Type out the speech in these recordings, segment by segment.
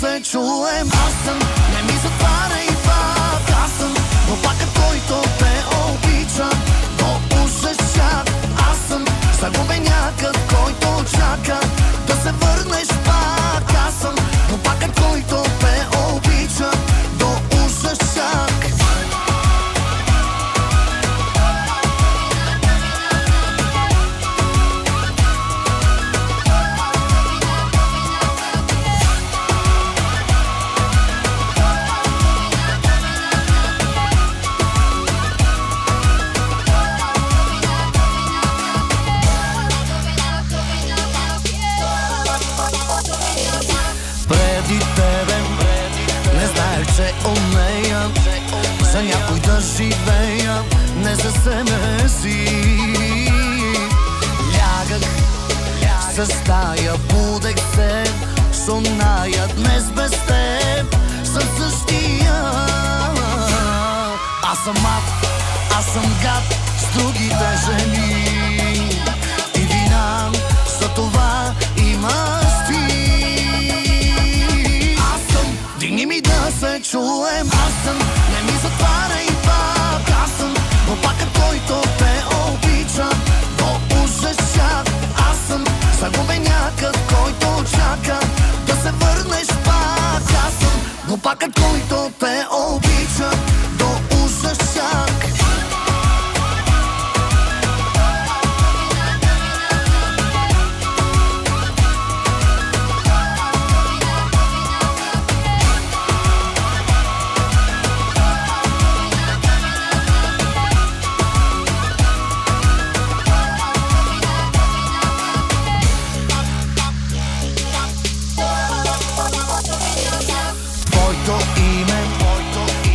се чуем. Аз съм, не ми затваряй пак. Аз съм глупакът, който те обича до ужасяк. Аз съм загубенякът, който чака да се върнеш пак. Аз съм глупакът, който те обича до ужасяк. Преди тебе не знаех, че умея за някой да живея, не за себе си. Лягах с тая, будех се, соная днес без теб съм същия. Аз съм мат, аз съм гад с другите жени и вина за това имаш ти. Дигни ми да се чуем. Аз съм, не ми затваряй пак. Аз съм глупакът, който те обича до ужасяк. Аз съм загубенякът, който чака да се върнеш пак. Аз съм глупакът, който те обича до ужасяк.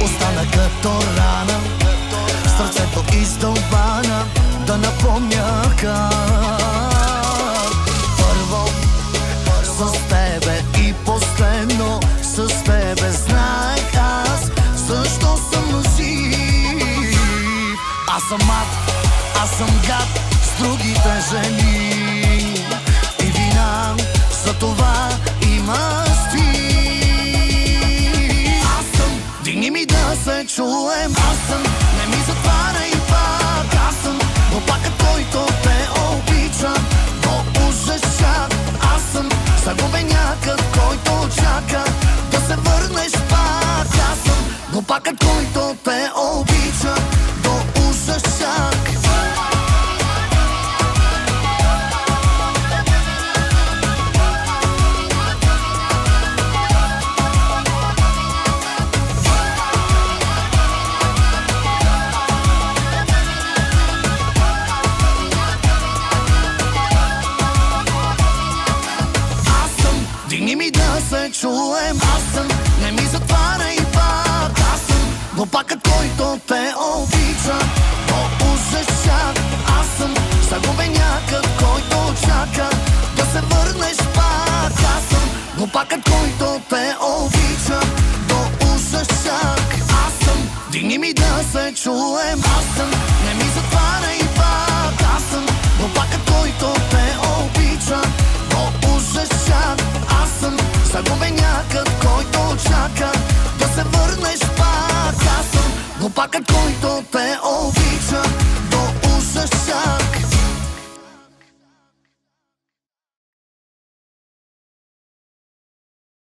Остана като рана, сърцето издълбана, да напомня как първо с тебе и последно с тебе знаех аз защо съм жив. Аз съм мат, аз съм гад с другите жени и вина за това имаш ти. Дигни ми да се чуем. Аз съм, не ми затваряй пак. Аз съм глупакът, който те обича до ужасяк. Аз съм загубенякът, който чака да се върнеш пак. Аз съм глупакът, който те обича до ужасяк. Дигни ми да се чуем. Аз съм, не ми затваряй пак. Аз съм глупакът, който те обича до ужасяк. Аз съм загубенякът, който чака да се върнеш пак. Аз съм глупакът, който те обича до ужасяк. Аз съм, дигни ми да се чуем. Аз съм, не ми затваряй пак. Аз съм глупакът, който те обича до ужасяк. Аз съм загубенякът, който чака да се върнеш пак. Аз съм глупакът, който те обича